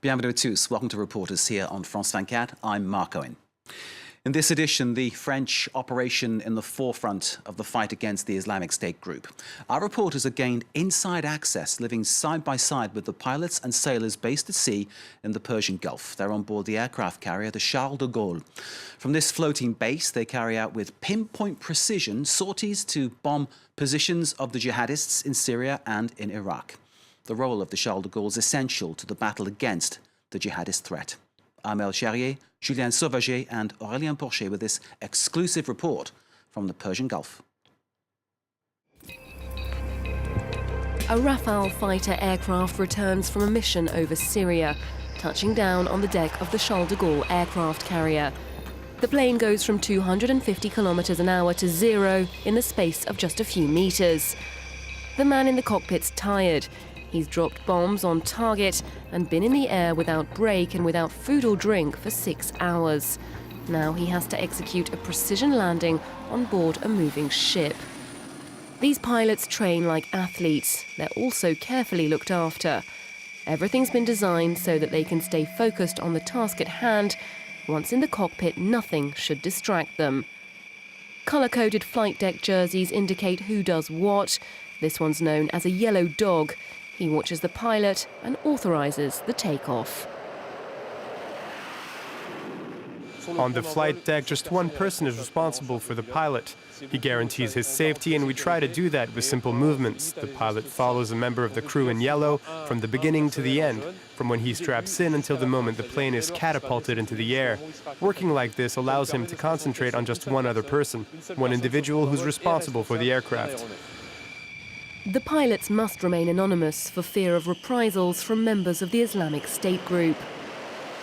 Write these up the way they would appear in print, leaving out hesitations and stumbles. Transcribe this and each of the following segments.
Bienvenue à tous. Welcome to Reporters here on France 24. I'm Mark Owen. In this edition, the French operation in the forefront of the fight against the Islamic State group. Our reporters have gained inside access, living side by side with the pilots and sailors based at sea in the Persian Gulf. They're on board the aircraft carrier, the Charles de Gaulle. From this floating base, they carry out with pinpoint precision sorties to bomb positions of the jihadists in Syria and in Iraq. The role of the Charles de Gaulle is essential to the battle against the jihadist threat. Amel Charrier, Julien Sauvager and Aurélien Porcher with this exclusive report from the Persian Gulf. A Rafale fighter aircraft returns from a mission over Syria, touching down on the deck of the Charles de Gaulle aircraft carrier. The plane goes from 250 kilometers an hour to zero in the space of just a few meters. The man in the cockpit's tired. He's dropped bombs on target and been in the air without break and without food or drink for 6 hours. Now he has to execute a precision landing on board a moving ship. These pilots train like athletes. They're also carefully looked after. Everything's been designed so that they can stay focused on the task at hand. Once in the cockpit, nothing should distract them. Colour-coded flight deck jerseys indicate who does what. This one's known as a yellow dog. He watches the pilot and authorises the takeoff. On the flight deck, just one person is responsible for the pilot. He guarantees his safety, and we try to do that with simple movements. The pilot follows a member of the crew in yellow from the beginning to the end, from when he straps in until the moment the plane is catapulted into the air. Working like this allows him to concentrate on just one other person, one individual who's responsible for the aircraft. The pilots must remain anonymous for fear of reprisals from members of the Islamic State group.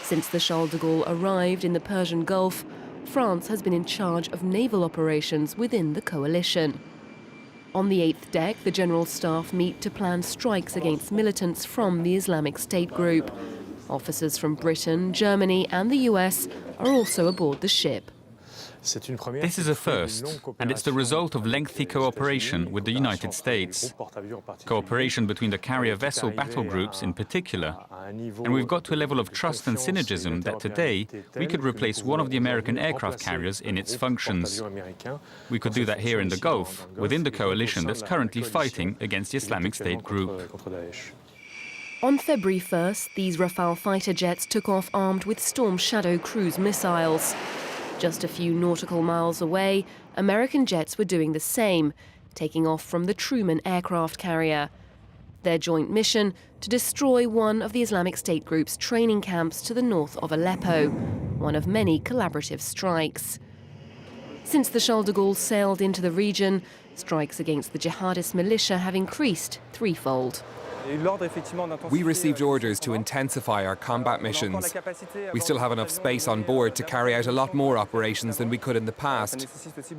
Since the Charles de Gaulle arrived in the Persian Gulf, France has been in charge of naval operations within the coalition. On the 8th deck, the General Staff meet to plan strikes against militants from the Islamic State group. Officers from Britain, Germany and the US are also aboard the ship. This is a first, and it's the result of lengthy cooperation with the United States. Cooperation between the carrier vessel battle groups in particular. And we've got to a level of trust and synergism that today we could replace one of the American aircraft carriers in its functions. We could do that here in the Gulf, within the coalition that's currently fighting against the Islamic State group. On February 1st, these Rafale fighter jets took off armed with Storm Shadow cruise missiles. Just a few nautical miles away, American jets were doing the same, taking off from the Truman aircraft carrier. Their joint mission, to destroy one of the Islamic State group's training camps to the north of Aleppo, one of many collaborative strikes. Since the Charles de Gaulle sailed into the region, strikes against the jihadist militia have increased threefold. We received orders to intensify our combat missions. We still have enough space on board to carry out a lot more operations than we could in the past.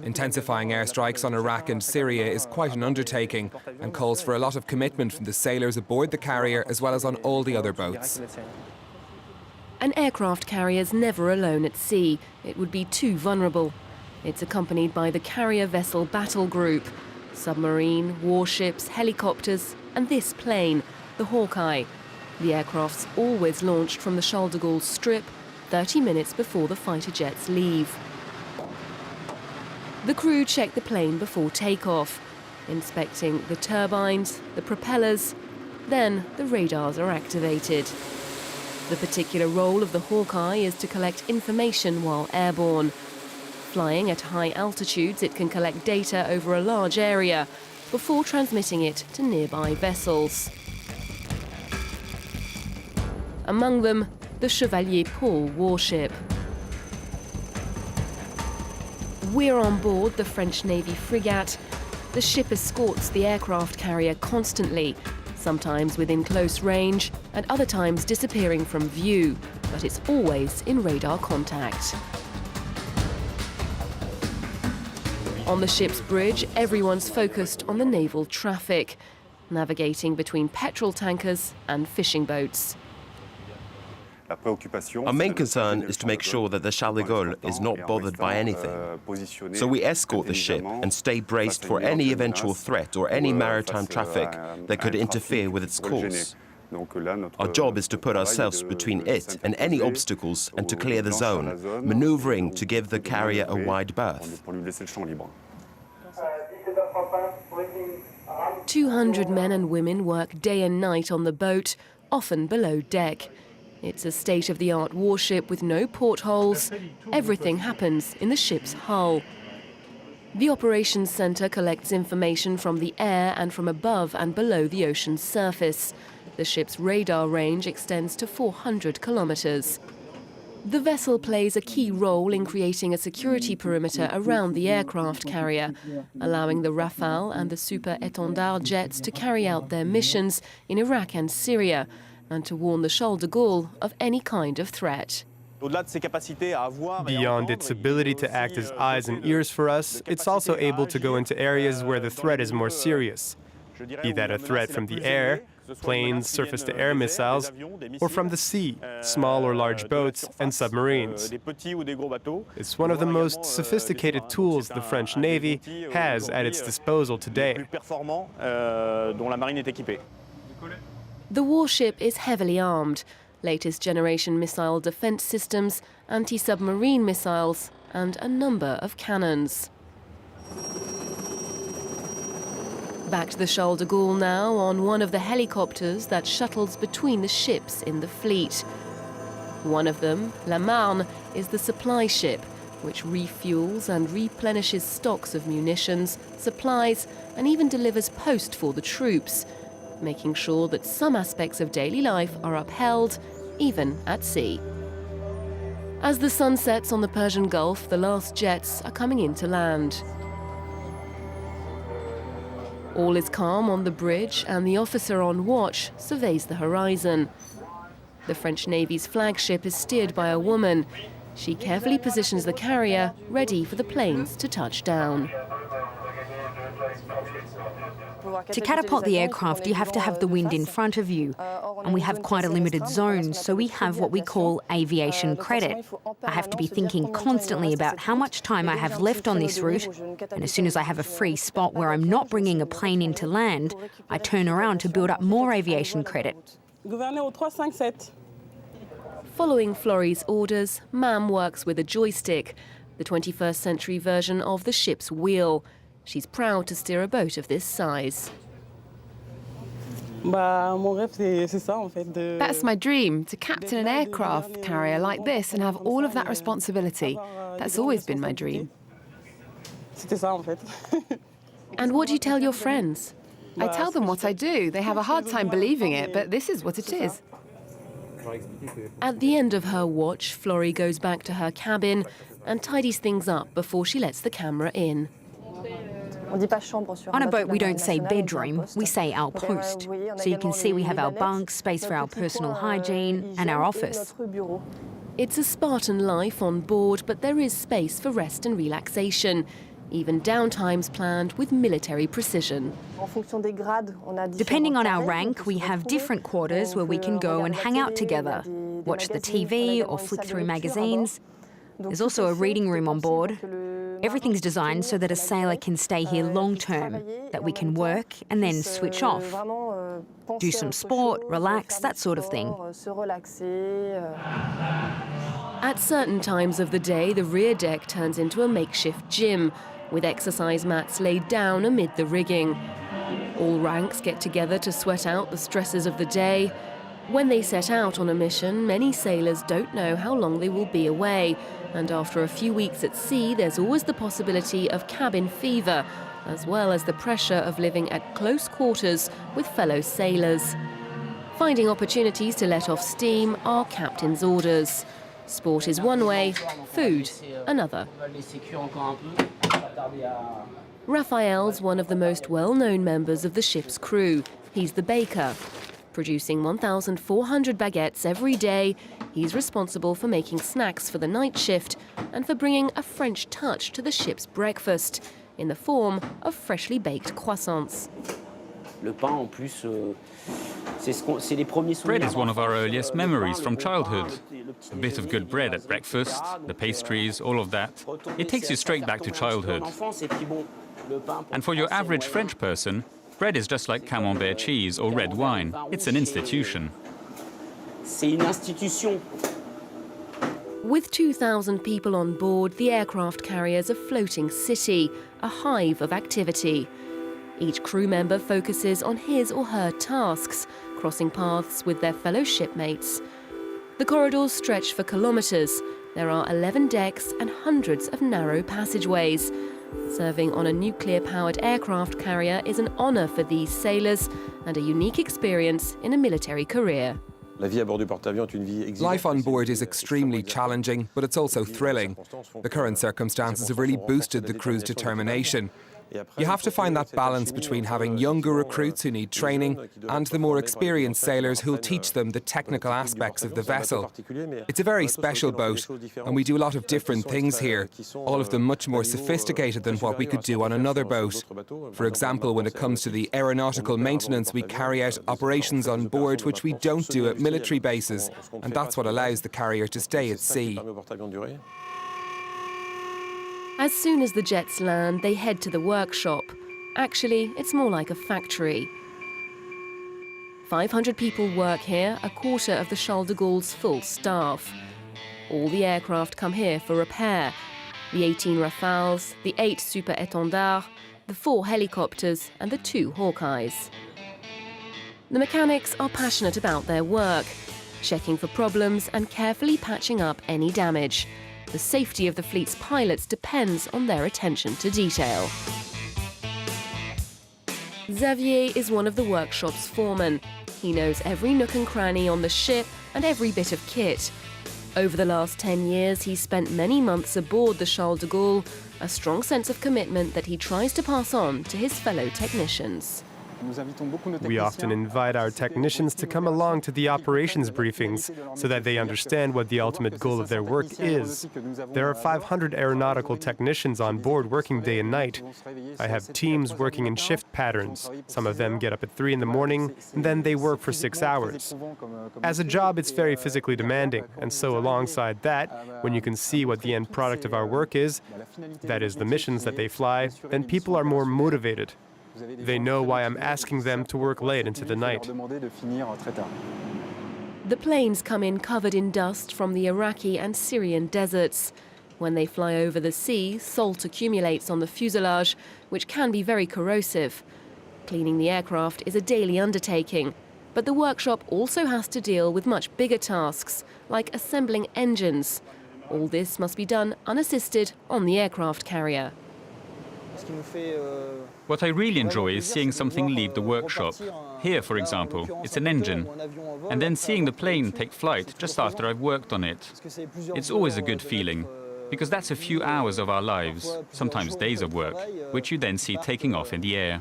Intensifying airstrikes on Iraq and Syria is quite an undertaking and calls for a lot of commitment from the sailors aboard the carrier as well as on all the other boats. An aircraft carrier's never alone at sea. It would be too vulnerable. It's accompanied by the carrier vessel battle group. Submarine, warships, helicopters, and this plane, the Hawkeye. The aircraft's always launched from the Charles de Gaulle strip 30 minutes before the fighter jets leave. The crew check the plane before takeoff, inspecting the turbines, the propellers, then the radars are activated. The particular role of the Hawkeye is to collect information while airborne. Flying at high altitudes, it can collect data over a large area before transmitting it to nearby vessels. Among them, the Chevalier Paul warship. We're on board the French Navy frigate. The ship escorts the aircraft carrier constantly, sometimes within close range, and other times disappearing from view, but it's always in radar contact. On the ship's bridge, everyone's focused on the naval traffic, navigating between petrol tankers and fishing boats. Our main concern is to make sure that the Charles de Gaulle is not bothered by anything. So we escort the ship and stay braced for any eventual threat or any maritime traffic that could interfere with its course. Our job is to put ourselves between it and any obstacles and to clear the zone, maneuvering to give the carrier a wide berth. 200 men and women work day and night on the boat, often below deck. It's a state-of-the-art warship with no portholes. Everything happens in the ship's hull. The operations center collects information from the air and from above and below the ocean's surface. The ship's radar range extends to 400 kilometers. The vessel plays a key role in creating a security perimeter around the aircraft carrier, allowing the Rafale and the Super Étendard jets to carry out their missions in Iraq and Syria, and to warn the Charles de Gaulle of any kind of threat. Beyond its ability to act as eyes and ears for us, it's also able to go into areas where the threat is more serious, be that a threat from the air, planes, surface-to-air missiles, or from the sea, small or large boats and submarines. It's one of the most sophisticated tools the French Navy has at its disposal today. The warship is heavily armed. Latest generation missile defense systems, anti-submarine missiles, and a number of cannons. Back to the Charles de Gaulle now on one of the helicopters that shuttles between the ships in the fleet. One of them, La Marne, is the supply ship, which refuels and replenishes stocks of munitions, supplies, and even delivers post for the troops, making sure that some aspects of daily life are upheld, even at sea. As the sun sets on the Persian Gulf, the last jets are coming into land. All is calm on the bridge, and the officer on watch surveys the horizon. The French Navy's flagship is steered by a woman. She carefully positions the carrier, ready for the planes to touch down. To catapult the aircraft, you have to have the wind in front of you. And we have quite a limited zone, so we have what we call aviation credit. I have to be thinking constantly about how much time I have left on this route, and as soon as I have a free spot where I'm not bringing a plane into land, I turn around to build up more aviation credit. Following Florie's orders, Mam works with a joystick, the 21st century version of the ship's wheel. She's proud to steer a boat of this size. That's my dream, to captain an aircraft carrier like this and have all of that responsibility. That's always been my dream. And what do you tell your friends? I tell them what I do. They have a hard time believing it, but this is what it is. At the end of her watch, Florie goes back to her cabin and tidies things up before she lets the camera in. On a boat, we don't say bedroom, we say our post. So you can see we have our bunks, space for our personal hygiene, and our office. It's a Spartan life on board, but there is space for rest and relaxation. Even downtimes planned with military precision. Depending on our rank, we have different quarters where we can go and hang out together, watch the TV or flick through magazines. There's also a reading room on board. Everything's designed so that a sailor can stay here long term, that we can work and then switch off, do some sport, relax, that sort of thing. At certain times of the day, the rear deck turns into a makeshift gym, with exercise mats laid down amid the rigging. All ranks get together to sweat out the stresses of the day. When they set out on a mission, many sailors don't know how long they will be away, and after a few weeks at sea, there's always the possibility of cabin fever, as well as the pressure of living at close quarters with fellow sailors. Finding opportunities to let off steam are captain's orders. Sport is one way, food another. Raphael's one of the most well-known members of the ship's crew. He's the baker. Producing 1,400 baguettes every day, he's responsible for making snacks for the night shift and for bringing a French touch to the ship's breakfast in the form of freshly baked croissants. Bread is one of our earliest memories from childhood. A bit of good bread at breakfast, the pastries, all of that. It takes you straight back to childhood. And for your average French person, Bread is just like camembert cheese or red wine. It's an institution. With 2,000 people on board, the aircraft carrier's a floating city, a hive of activity. Each crew member focuses on his or her tasks, crossing paths with their fellow shipmates. The corridors stretch for kilometres. There are 11 decks and hundreds of narrow passageways. Serving on a nuclear-powered aircraft carrier is an honour for these sailors and a unique experience in a military career. Life on board is extremely challenging, but it's also thrilling. The current circumstances have really boosted the crew's determination. You have to find that balance between having younger recruits who need training and the more experienced sailors who'll teach them the technical aspects of the vessel. It's a very special boat, and we do a lot of different things here, all of them much more sophisticated than what we could do on another boat. For example, when it comes to the aeronautical maintenance, we carry out operations on board which we don't do at military bases, and that's what allows the carrier to stay at sea. As soon as the jets land, they head to the workshop. Actually, it's more like a factory. 500 people work here, a quarter of the Charles de Gaulle's full staff. All the aircraft come here for repair. The 18 Rafales, the 8 Super Étendards, the 4 helicopters and the 2 Hawkeyes. The mechanics are passionate about their work, checking for problems and carefully patching up any damage. The safety of the fleet's pilots depends on their attention to detail. Xavier is one of the workshop's foremen. He knows every nook and cranny on the ship and every bit of kit. Over the last 10 years, he's spent many months aboard the Charles de Gaulle, a strong sense of commitment that he tries to pass on to his fellow technicians. We often invite our technicians to come along to the operations briefings so that they understand what the ultimate goal of their work is. There are 500 aeronautical technicians on board working day and night. I have teams working in shift patterns. Some of them get up at 3 in the morning and then they work for 6 hours. As a job, it's very physically demanding, and so alongside that, when you can see what the end product of our work is, that is the missions that they fly, then people are more motivated. They know why I'm asking them to work late into the night. The planes come in covered in dust from the Iraqi and Syrian deserts. When they fly over the sea, salt accumulates on the fuselage, which can be very corrosive. Cleaning the aircraft is a daily undertaking, but the workshop also has to deal with much bigger tasks, like assembling engines. All this must be done unassisted on the aircraft carrier. What I really enjoy is seeing something leave the workshop. Here, for example, it's an engine. And then seeing the plane take flight just after I've worked on it. It's always a good feeling, because that's a few hours of our lives, sometimes days of work, which you then see taking off in the air.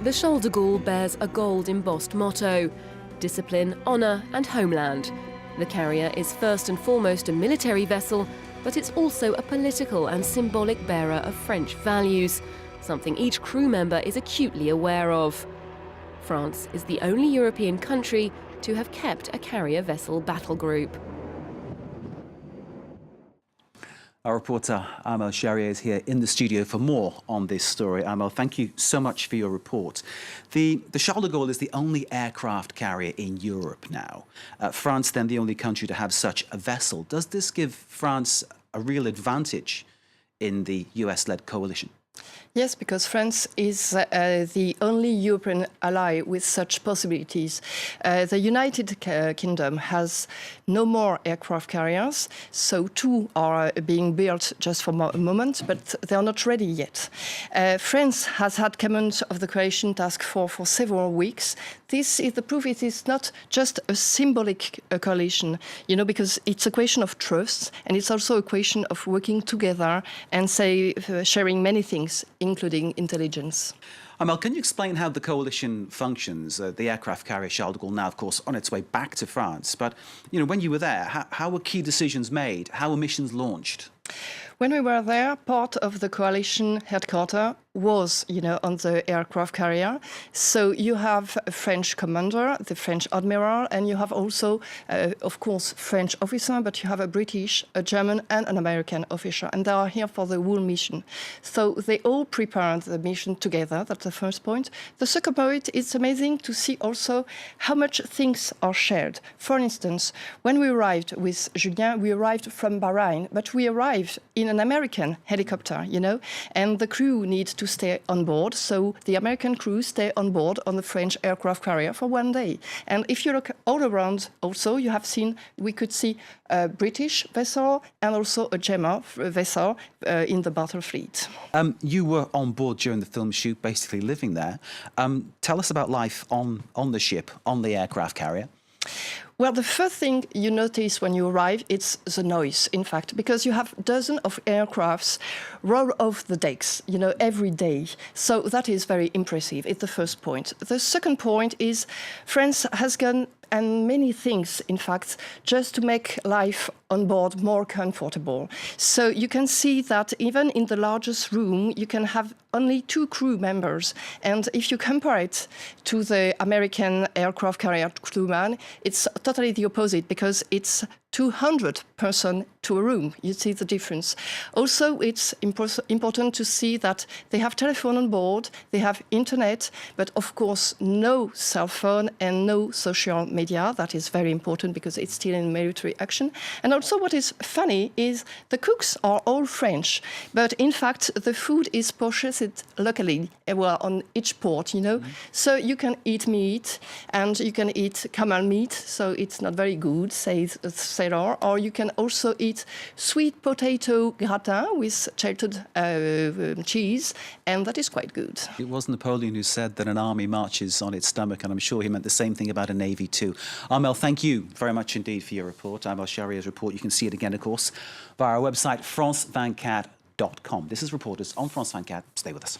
The Charles de Gaulle bears a gold-embossed motto: discipline, honour and homeland. The carrier is first and foremost a military vessel, but it's also a political and symbolic bearer of French values, something each crew member is acutely aware of. France is the only European country to have kept a carrier vessel battle group. Our reporter Armel Charrier is here in the studio for more on this story. Armel, thank you so much for your report. The Charles de Gaulle is the only aircraft carrier in Europe now. France, then, the only country to have such a vessel. Does this give France a real advantage in the US-led coalition? Yes, because France is the only European ally with such possibilities. The United Kingdom has no more aircraft carriers, so 2 are being built just for a moment, but they are not ready yet. France has had command of the Croatian task force for several weeks. This is the proof it is not just a symbolic coalition, because it's a question of trust, and it's also a question of working together and sharing many things, including intelligence. Armel, can you explain how the coalition functions? The aircraft carrier Charles de Gaulle now, of course, on its way back to France. But, when you were there, how were key decisions made? How were missions launched? When we were there, part of the coalition headquarters was, on the aircraft carrier. So you have a French commander, the French admiral, and you have also, of course, French officer, but you have a British, a German, and an American officer, and they are here for the whole mission. So they all prepared the mission together. That's the first point. The second point, it's amazing to see also how much things are shared. For instance, when we arrived with Julien, we arrived from Bahrain, but we arrived in an American helicopter, and the crew needs to stay on board. So the American crew stay on board on the French aircraft carrier for 1 day. And if you look all around, also, we could see a British vessel and also a German vessel in the battle fleet. You were on board during the film shoot, basically living there. Tell us about life on the ship, on the aircraft carrier. Well, the first thing you notice when you arrive, it's the noise, in fact, because you have dozens of aircrafts roll off the decks, every day. So that is very impressive. It's the first point. The second point is France has done and many things, in fact, just to make life on board more comfortable. So you can see that even in the largest room, you can have only 2 crew members. And if you compare it to the American aircraft carrier crewman, it's totally the opposite, because it's 200 person to a room. You see the difference. Also, it's important to see that they have telephone on board, they have internet, but of course no cell phone and no social media. That is very important because it's still in military action. And also what is funny is the cooks are all French, but in fact the food is purchased locally, on each port, So you can eat meat and you can eat camel meat, so it's not very good, says sailor, or you can also eat sweet potato gratin with sheltered cheese, and that is quite good. It was Napoleon who said that an army marches on its stomach, and I'm sure he meant the same thing about a navy too. Armel, thank you very much indeed for your report. Armel Sharia's report. You can see it again, of course, via our website, france24.com. This is Reporters on France 24. Stay with us.